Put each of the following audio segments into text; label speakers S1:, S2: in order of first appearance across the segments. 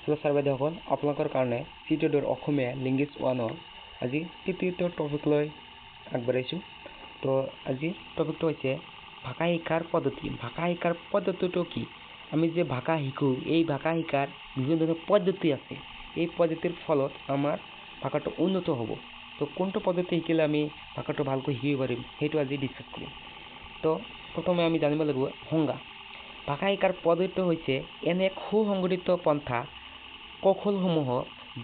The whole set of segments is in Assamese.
S1: হেল্ল' ছাৰ বাইদেউসকল, আপোনালোকৰ কাৰণে চিটেডৰ অসমীয়া লেংগুৱেজ 1ৰ আজি তৃতীয়টো টপিক লৈ আগবাঢ়িছোঁ। তো আজিৰ টপিকটো হৈছে ভাষা শিকাৰ পদ্ধতি। ভাষা শিকাৰ পদ্ধতিটো কি? আমি যে ভাষা শিকোঁ, এই ভাষা শিকাৰ বিভিন্ন ধৰণৰ পদ্ধতি আছে। এই পদ্ধতিৰ ফলত আমাৰ ভাষাটো উন্নত হ'ব। তো কোনটো পদ্ধতি শিকিলে আমি ভাষাটো ভালকৈ শিকিব পাৰিম, সেইটো আজি ডিছকাছ কৰিম। তো প্ৰথমে আমি জানিব লাগিব সংজ্ঞা। ভাষা শিকাৰ পদ্ধতিটো হৈছে এনে এক সুসংগঠিত পন্থা কৌশলসমূহ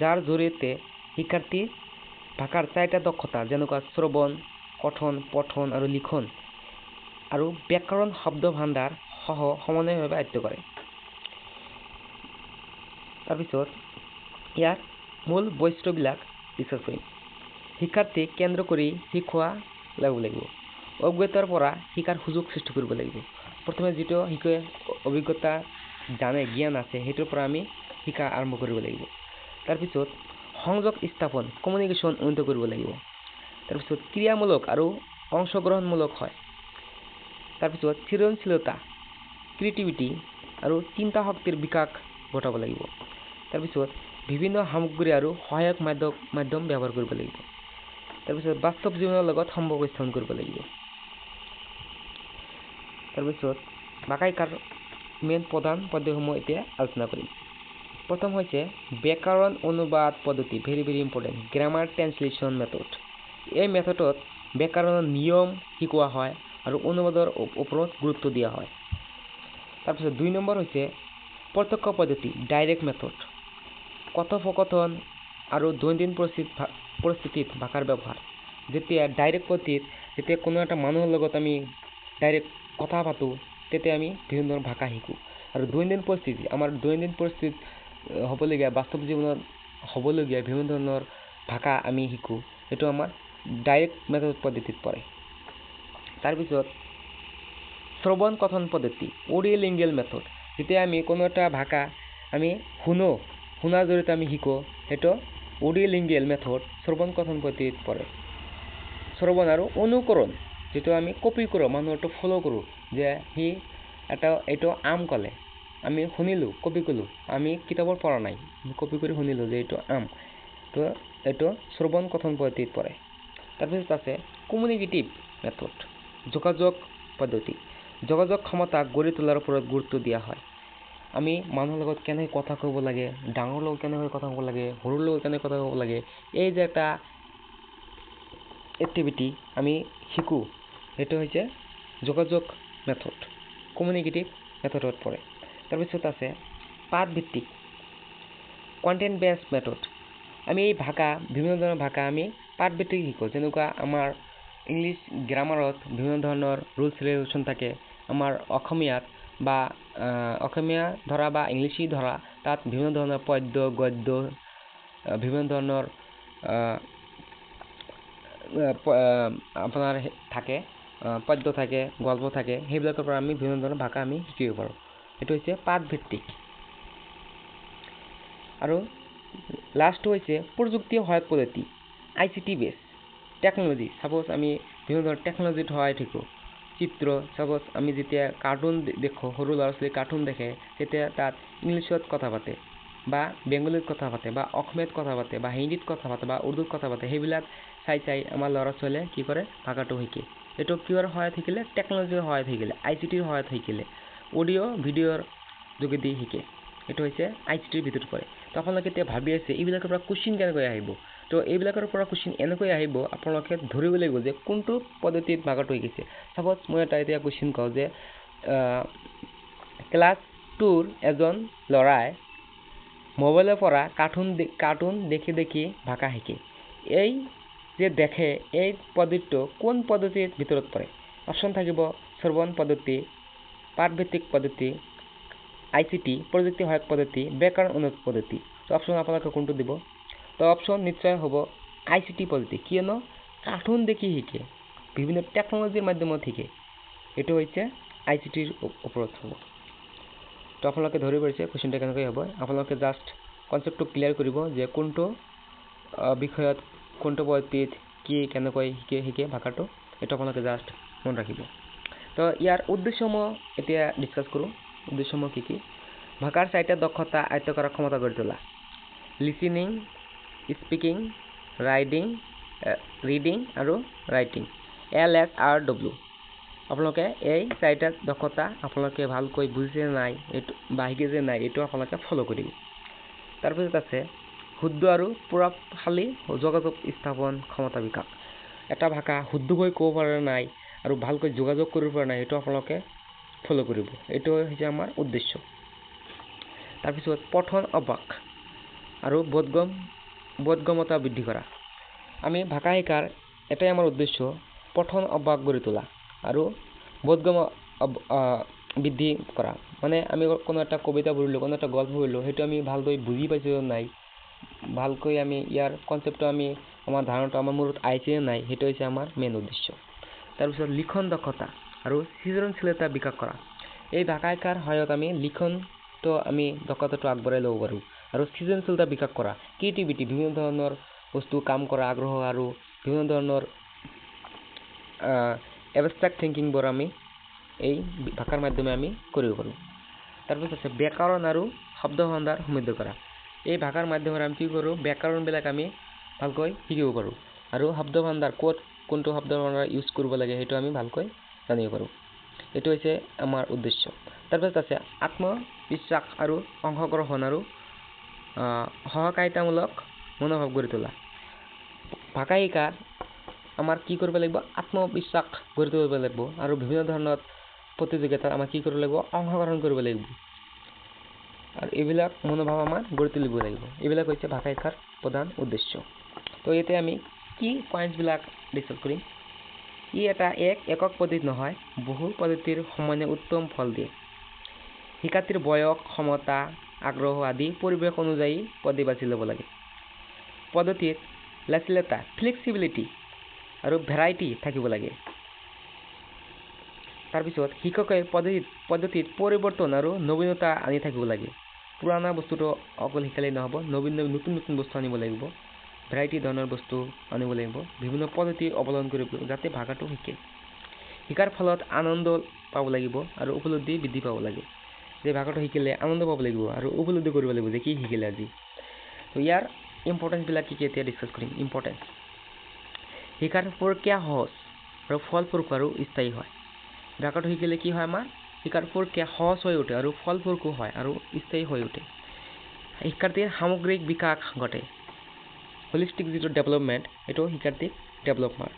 S1: যাৰ জৰিয়তে শিক্ষাৰ্থীৰ ভাষাৰ চাৰিটা দক্ষতা যেনেকুৱা শ্ৰৱণ, কথন, পঠন আৰু লিখন আৰু ব্যাকৰণ শব্দ ভাণ্ডাৰ সহ সমন্বয়ভাৱে আয়ত্ত কৰে। তাৰপিছত ইয়াৰ মূল বৈশিষ্ট্যবিলাক ডিছকাছ কৰিম। শিক্ষাৰ্থীক কেন্দ্ৰ কৰি শিকোৱা লাগিব। অভিজ্ঞতাৰ পৰা শিকাৰ সুযোগ সৃষ্টি কৰিব লাগিব। প্ৰথমে যিটো শিকে অভিজ্ঞতা জানে, জ্ঞান আছে, সেইটোৰ পৰা আমি শিকা আৰম্ভ কৰিব লাগিব। তাৰপিছত সংযোগ স্থাপন, কমিউনিকেশ্যন উন্নত কৰিব লাগিব। তাৰপিছত ক্ৰিয়ামূলক আৰু অংশগ্ৰহণমূলক হয়। তাৰপিছত সৃজনশীলতা, ক্ৰিয়েটিভিটি আৰু চিন্তা শক্তিৰ বিকাশ ঘটাব লাগিব। তাৰপিছত বিভিন্ন সামগ্ৰী আৰু সহায়ক মাধ্যম ব্যৱহাৰ কৰিব লাগিব। তাৰপিছত বাস্তৱ জীৱনৰ লগত সম্পৰ্ক স্থাপন কৰিব লাগিব। তাৰপিছত ভাষা শিকাৰ মেইন প্ৰধান পদ্ধতিসমূহ এতিয়া আলোচনা কৰিম। প্ৰথম হৈছে ব্যাকৰণ অনুবাদ পদ্ধতি, very important, grammar translation method. এই মেথডত ব্যাকৰণৰ নিয়ম শিকোৱা হয় আৰু অনুবাদৰ ওপৰত গুৰুত্ব দিয়া হয়। তাৰপিছত 2 নম্বৰ হৈছে প্ৰত্যক্ষ পদ্ধতি, ডাইৰেক্ট মেথড, কথোপকথন আৰু দৈনন্দিন পৰিস্থিতিত ভাষাৰ ব্যৱহাৰ। যেতিয়া ডাইৰেক্ট পদ্ধতিত যেতিয়া কোনো এটা মানুহৰ লগত আমি ডাইৰেক্ট কথা পাতোঁ, তেতিয়া আমি বিভিন্ন ধৰণৰ ভাষা শিকোঁ। আৰু দৈনন্দিন পৰিস্থিতি, আমাৰ দৈনন্দিন পৰিস্থিতিত হ'বলগীয়া, বাস্তৱ জীৱনত হ'বলগীয়া বিভিন্ন ধৰণৰ ভাষা আমি শিকোঁ। এইটো আমাৰ ডাইৰেক্ট মেথড পদ্ধতিত পৰে। তাৰপিছত শ্ৰৱণ কথন পদ্ধতি, অডিঅ' লিংগুৱেল মেথড। যেতিয়া আমি কোনো এটা ভাষা আমি শুনাৰ জৰিয়তে আমি শিকোঁ, সেইটো অডিঅ' লিংগুৱেল মেথড শ্ৰৱণ কথন পদ্ধতিত পৰে। শ্ৰৱণ আৰু অনুকৰণ, যিটো আমি কপি কৰোঁ, মানুহৰটো ফ'ল' কৰোঁ, যে সি এইটো আম ক'লে, আমি শুনিলোঁ, কপি কৰিলোঁ, আমি কিতাপৰ পঢ়া নাই, কপি কৰি শুনিলোঁ যে এইটো আম। তো এইটো শ্ৰৱণ কথন পদ্ধতিত পৰে। তাৰপিছত আছে কমিউনিকেটিভ মেথড, যোগাযোগ পদ্ধতি। যোগাযোগ ক্ষমতা গঢ়ি তোলাৰ ওপৰত গুৰুত্ব দিয়া হয়। আমি মানুহৰ লগত কেনেকৈ কথা ক'ব লাগে, ডাঙৰ লগত কেনেকৈ কথা ক'ব লাগে, সৰুৰ লগত কেনেকৈ কথা ক'ব লাগে, এই যে এটা এক্টিভিটি আমি শিকোঁ, সেইটো হৈছে যোগাযোগ মেথড, কমিউনিকেটিভ মেথডত পৰে। তাৰপিছত আছে পাঠভিত্তিক, কণ্টেণ্ট বেছড মেথড। আমি এই ভাষা, বিভিন্ন ধৰণৰ ভাষা আমি পাঠভিত্তিক শিকোঁ। যেনেকুৱা আমাৰ ইংলিছ গ্ৰামাৰত বিভিন্ন ধৰণৰ ৰুলছ ৰেগুলেশ্যন থাকে। আমাৰ অসমীয়াত বা অসমীয়া ধৰা বা ইংলিছি ধৰা, তাত বিভিন্ন ধৰণৰ পদ্য, গদ্য, বিভিন্ন ধৰণৰ আপোনাৰ থাকে, পদ্য থাকে, গল্প থাকে, সেইবিলাকৰ পৰা আমি বিভিন্ন ধৰণৰ ভাষা আমি শিকিব পাৰোঁ। এইটো হৈছে পাঠভিত্তিক। আৰু লাষ্টটো হৈছে প্ৰযুক্তি সহায়ক পদ্ধতি, ICT বেছ টেকন'লজি। ছাপ'জ আমি বিভিন্ন ধৰণৰ টেকন'লজিত সহায় শিকোঁ। চিত্ৰ, ছাপ'জ আমি যেতিয়া কাৰ্টুন দেখোঁ, সৰু ল'ৰা ছোৱালী কাৰ্টুন দেখে, তেতিয়া তাত ইংলিছত কথা পাতে বা বেংগলীত কথা পাতে বা অসমীয়াত কথা পাতে বা হিন্দীত কথা পাতে বা উৰ্দুত কথা পাতে। সেইবিলাক চাই আমাৰ ল'ৰা ছোৱালীয়ে কি কৰে, ভাষাটো শিকে। এইটো কিহৰ সহায়ত শিকিলে? টেকন'লজিৰ সহায়ত শিকিলে, ICTৰ সহায়ত শিকিলে, অডিঅ' ভিডিঅ'ৰ যোগেদি শিকে। এইটো হৈছে ICTৰ ভিতৰত পৰে। তো আপোনালোকে এতিয়া ভাবি আছে এইবিলাকৰ পৰা কুৱেশ্যন কেনেকৈ আহিব। তো এইবিলাকৰ পৰা কুৱেশ্যন এনেকৈ আহিব, আপোনালোকে ধৰিব লাগিব যে কোনটো পদ্ধতিত ভাষাটো শিকিছে। ছাপ'জ মই এটা এতিয়া কুৱেশ্যন কওঁ যে ক্লাছ 2ৰ এজন ল'ৰাই মোবাইলৰ পৰা কাৰ্টুন দেখি ভাষা শিকে। এই যে দেখে, এই পদ্ধতিটো কোন পদ্ধতিৰ ভিতৰত পৰে? অপশ্যন থাকিব শ্ৰৱণ পদ্ধতি, পাঠভিত্তিক পদ্ধতি, ICT, প্ৰযুক্তি সহায়ক পদ্ধতি, ব্যাকৰণ উন্নত পদ্ধতি। তো অপশ্যন আপোনালোকে কোনটো দিব? তো অপশ্যন নিশ্চয় হ'ব ICT পদ্ধতি, কিয়নো কাৰ্টুন দেখি শিকে, বিভিন্ন টেকন'লজিৰ মাধ্যমত শিকে। এইটো হৈছে ICTৰ ওপৰত হ'ব। তো আপোনালোকে ধৰিব পাৰিছে কুৱেশ্যনটো কেনেকৈ হ'ব। আপোনালোকে জাষ্ট কনচেপ্টটো ক্লিয়াৰ কৰিব যে কোনটো বিষয়ত, কোনটো পদ্ধতিত কি কেনেকৈ শিকে ভাষাটো, এইটো আপোনালোকে জাষ্ট মনত ৰাখিব। তো ইয়াৰ উদ্দেশ্যসমূহ এতিয়া ডিছকাছ কৰোঁ। উদ্দেশ্যসমূহ কি কি? ভাষাৰ 4টা দক্ষতা আয়ত্ত কৰাৰ ক্ষমতা গঢ়ি তোলা। লিসেনিং, স্পিকিং, ৰিডিং আৰু ৰাইটিং। LSRW। আপোনালোকে এই 4টা দক্ষতা আপোনালোকে ভালকৈ বুজিছে নাই এইটো বা শিকিছে নাই এইটো আপোনালোকে ফলো কৰিব। তাৰপিছত আছে শুদ্ধ আৰু প্ৰভাৱশালী যোগাযোগ স্থাপন ক্ষমতা বিকাশ। এটা ভাষা শুদ্ধকৈ ক'ব পৰা নাই আৰু ভালকৈ যোগাযোগ কৰিব পৰা নাই এইটো আপোনালোকে ফলো কৰিব। এইটো হৈছে আমাৰ উদ্দেশ্য। তাৰপিছত পঠন অভ্যাস আৰু বোধগম্যতা বৃদ্ধি কৰা। আমি ভাষা শিকাৰ এটাই আমাৰ উদ্দেশ্য পঠন অভ্যাস গঢ়ি তোলা আৰু বোধগম্য বৃদ্ধি কৰা। মানে আমি কোনো এটা কবিতা পঢ়িলোঁ, কোনো এটা গল্প পঢ়িলোঁ, সেইটো আমি ভালকৈ বুজি পাইছোঁ নাই, ভালকৈ আমি ইয়াৰ কনচেপ্টটো আমাৰ ধাৰণাটো আমাৰ মূৰত আহিছে নাই, সেইটো হৈছে আমাৰ মেইন উদ্দেশ্য। তাৰপিছত লিখন দক্ষতা আৰু সৃজনশীলতা বিকাশ কৰা। এই ভাষা শিকাৰ সহায়ত আমি লিখনটো আমি দক্ষতাটো আগবঢ়াই ল'ব পাৰোঁ আৰু সৃজনশীলতা বিকাশ কৰা, ক্ৰিয়েটিভিটি, বিভিন্ন ধৰণৰ বস্তু কাম কৰা আগ্ৰহ আৰু বিভিন্ন ধৰণৰ এবষ্ট্ৰেক্ট থিংকিংবোৰ আমি এই ভাষাৰ মাধ্যমে আমি কৰিব পাৰোঁ। তাৰপিছত আছে ব্যাকৰণ আৰু শব্দ ভাণ্ডাৰ সমৃদ্ধ কৰা। এই ভাষাৰ মাধ্যমেৰে আমি কি কৰোঁ, ব্যাকৰণবিলাক আমি ভালকৈ শিকিব পাৰোঁ আৰু শব্দ ভাণ্ডাৰ ক'ত কোনটো শব্দ ভাণ্ডাৰ ইউজ কৰিব লাগে সেইটো আমি ভালকৈ জানিব পাৰোঁ। এইটো হৈছে আমাৰ উদ্দেশ্য। তাৰপিছত আছে আত্মবিশ্বাস আৰু অংশগ্ৰহণ আৰু সহকাৰিতামূলক মনোভাৱ গঢ়ি তোলা। ভাষা শিকাৰ আমাৰ কি কৰিব লাগিব, আত্মবিশ্বাস গঢ়ি তুলিব লাগিব আৰু বিভিন্ন ধৰণৰ প্ৰতিযোগিতাত আমাৰ কি কৰিব লাগিব, অংশগ্ৰহণ কৰিব লাগিব আৰু এইবিলাক মনোভাৱ আমাৰ গঢ়ি তুলিব লাগিব। এইবিলাক হৈছে ভাষা শিকাৰ প্ৰধান উদ্দেশ্য। তো এতিয়া আমি কি পইণ্টছবিলাক ডিছকাছ কৰিম। ই এটা একক পদ্ধতি নহয়, বহু পদ্ধতিৰ সমানে উত্তম ফল দিয়ে। শিক্ষাৰ্থীৰ বয়স, ক্ষমতা, আগ্ৰহ আদি পৰিৱেশ অনুযায়ী পদ্ধতি বাছি ল'ব লাগে। পদ্ধতিত লচিলতা, ফ্লেক্সিবিলিটি আৰু ভেৰাইটি থাকিব লাগে। তাৰপিছত শিক্ষকে পদ্ধতিত পৰিৱৰ্তন আৰু নবীনতা আনি থাকিব লাগে। পুৰণা বস্তুটো অকল শিকালেই নহ'ব, নতুন বস্তু আনিব লাগিব, ভেৰাইটি ধৰণৰ বস্তু আনিব লাগিব, বিভিন্ন পদ্ধতি অৱলম্বন কৰিব যাতে ভাষাটো শিকে। শিকাৰ ফলত আনন্দ পাব লাগিব আৰু উপলব্ধি বৃদ্ধি পাব লাগে। যে ভাষাটো শিকিলে আনন্দ পাব লাগিব আৰু উপলব্ধি কৰিব লাগিব যে কি শিকিলে আজি। তো ইয়াৰ ইম্পৰ্টেঞ্চবিলাক কি এতিয়া ডিছকাছ কৰিম। ইম্পৰ্টেঞ্চ: শিকাৰ প্ৰক্ৰিয়া সহজ আৰু ফলপ্ৰসূ আৰু স্থায়ী হয়। ভাষাটো শিকিলে কি হয়, আমাৰ শিকাৰ প্ৰক্ৰিয়া সহজ হৈ উঠে আৰু ফলপ্ৰসূ হয় আৰু স্থায়ী হৈ উঠে। শিক্ষাৰ্থীৰ সামগ্ৰিক বিকাশ ঘটে। হলিষ্টিক যিটো ডেভেলপমেণ্ট এইটো শিক্ষাৰ্থীক ডেভেলপ হয়।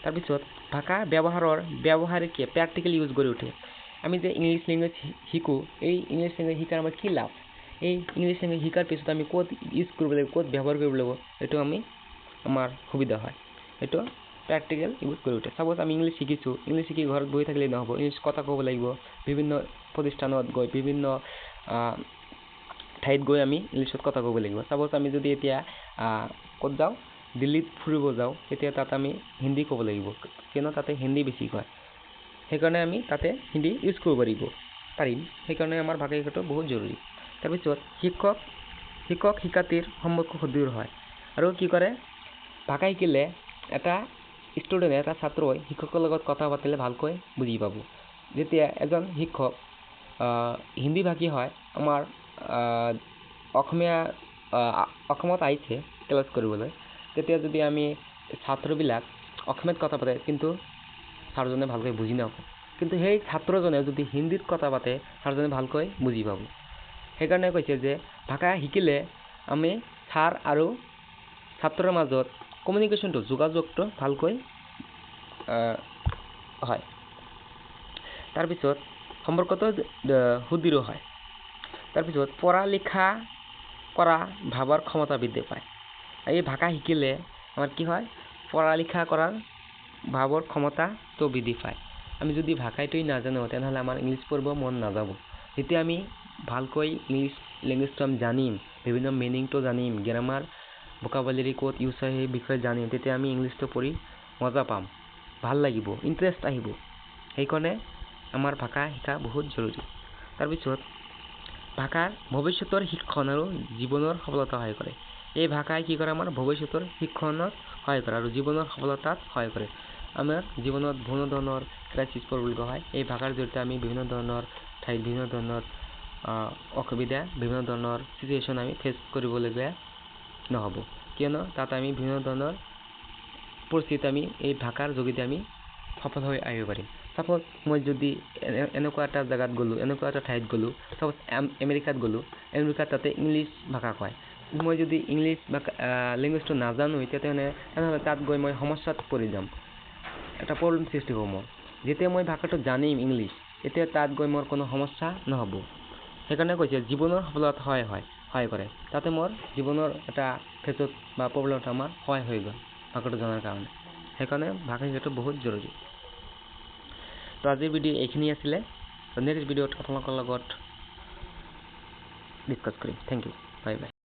S1: তাৰপিছত ভাষা ব্যৱহাৰিক প্ৰেক্টিকেল ইউজ গঢ়ি উঠে। আমি যে ইংলিছ লেংগুৱেজ শিকোঁ, এই ইংলিছ লেংগুৱেজ শিকাৰ আমাৰ কি লাভ, এই ইংলিছ লেংগুৱেজ শিকাৰ পিছত আমি ক'ত ইউজ কৰিব লাগিব, ক'ত ব্যৱহাৰ কৰিব লাগিব, এইটো আমাৰ সুবিধা হয়। এইটো প্ৰেক্টিকেল ইউজ কৰি উঠে। চাপ'জ আমি ইংলিছ শিকিছোঁ, ইংলিছ শিকি ঘৰত বহি থাকিলে নহ'ব, ইংলিছ কথা ক'ব লাগিব, বিভিন্ন প্ৰতিষ্ঠানত গৈ বিভিন্ন ঠাইত গৈ আমি ইংলিছত কথা ক'ব লাগিব। চাপ'জ আমি যদি এতিয়া ক'ত যাওঁ, দিল্লীত ফুৰিব যাওঁ, তেতিয়া তাত আমি হিন্দী ক'ব লাগিব, কিয়নো তাতে হিন্দী বেছি কয়, সেইকাৰণে আমি তাতে হিন্দী ইউজ কৰিব পাৰিম। সেইকাৰণে আমাৰ ভাষা শিকাটো বহুত জৰুৰী। তাৰপিছত শিক্ষক শিক্ষাৰ্থীৰ সম্পৰ্ক সুদৃঢ় হয় আৰু কি কৰে, ভাষা শিকিলে এটা ছাত্ৰই শিক্ষকৰ লগত কথা পাতিলে ভালকৈ বুজি পাব। যেতিয়া এজন শিক্ষক হিন্দী ভাষী হয়, আমাৰ অসমত আহিছে ক্লাছ কৰিবলৈ, তেতিয়া যদি আমি ছাত্ৰবিলাক অসমীয়াত কথা পাতে কিন্তু ছাৰজনে ভালকৈ বুজি নাপাব, কিন্তু সেই ছাত্ৰজনে যদি হিন্দীত কথা পাতে ছাৰজনে ভালকৈ বুজি পাব। সেইকাৰণে কৈছে যে ভাষা শিকিলে আমি ছাৰ আৰু ছাত্ৰৰ মাজত কমিউনিকেশ্যনটো, যোগাযোগটো ভালকৈ হয়। তাৰপিছত সম্পৰ্কটো সুদৃঢ় হয়। তাৰপিছত পঢ়া লিখা কৰা ভাবৰ ক্ষমতা বৃদ্ধি পায়। এই ভাষা শিকিলে আমাৰ কি হয়, পঢ়া লিখা কৰাৰ ভাবৰ ক্ষমতাটো বৃদ্ধি পায়। আমি যদি ভাষাটোৱেই নাজানো তেনেহ'লে আমাৰ ইংলিছ পঢ়িব মন নাযাব। যেতিয়া আমি ভালকৈ ইংলিছ লেংগুৱেজটো আমি জানিম, বিভিন্ন মিনিংটো জানিম, গ্ৰামাৰ ভোকাবুলাৰী ক'ত ইউজ হয় সেই বিষয়ে জানিম, তেতিয়া আমি ইংলিছটো পঢ়ি মজা পাম, ভাল লাগিব, ইণ্টাৰেষ্ট আহিব। সেইকাৰণে আমাৰ ভাষা শিকা বহুত জৰুৰী। তাৰপিছত ভাষা ভৱিষ্যতৰ শিক্ষণ আৰু জীৱনৰ সফলতা সহায় কৰে। এই ভাষাই কি কৰে, আমাৰ ভৱিষ্যতৰ শিক্ষণত সহায় কৰে আৰু জীৱনৰ সফলতাত সহায় কৰে। আমাৰ জীৱনত বিভিন্ন ধৰণৰ ক্ৰাইচিছ পৰিবলগীয়া হয়, এই ভাষাৰ জৰিয়তে আমি বিভিন্ন ধৰণৰ ঠাইত বিভিন্ন ধৰণৰ অসুবিধা বিভিন্ন ধৰণৰ চিটুৱেশ্যন আমি ফেচ কৰিবলগীয়া নহ'ব কিয়নো তাত আমি বিভিন্ন ধৰণৰ পৰিস্থিতি আমি এই ভাষাৰ যোগেদি আমি সফল হৈ আহিব পাৰিম সাপোজ মই যদি এনেকুৱা এটা জাগাত গ'লো এনেকুৱা এটা ঠাইত গ'লো সাপোজ আমেৰিকাত গ'লো আমেৰিকাত তাতে ইংলিছ ভাষা কয় মই যদি ইংলিছ লেংগুৱেজটো নাজানো তেনেহ'লে তাত গৈ মই সমস্যাত পৰি যাম এটা প্ৰব্লেম সৃষ্টি হ'ব মোৰ যেতিয়া মই ভাষাটো জানিম ইংলিছ এতিয়া তাত গৈ মোৰ কোনো সমস্যা নহ'ব সেইকাৰণে কৈছে জীৱনৰ সফলতাত সহায় কৰে তাতে মোৰ জীৱনৰ এটা ক্ষেত্ৰত বা প্ৰব্লেমত আমাৰ সহায় হৈ গ'ল ভাষাটো জনাৰ কাৰণে সেইকাৰণে ভাষা শিকাটো বহুত জৰুৰী তো আজিৰ ভিডিঅ' এইখিনি আছিলে নেক্সট ভিডিঅ'ত আপোনালোকৰ লগত ডিছকাছ কৰিম থেংক ইউ বাই বাই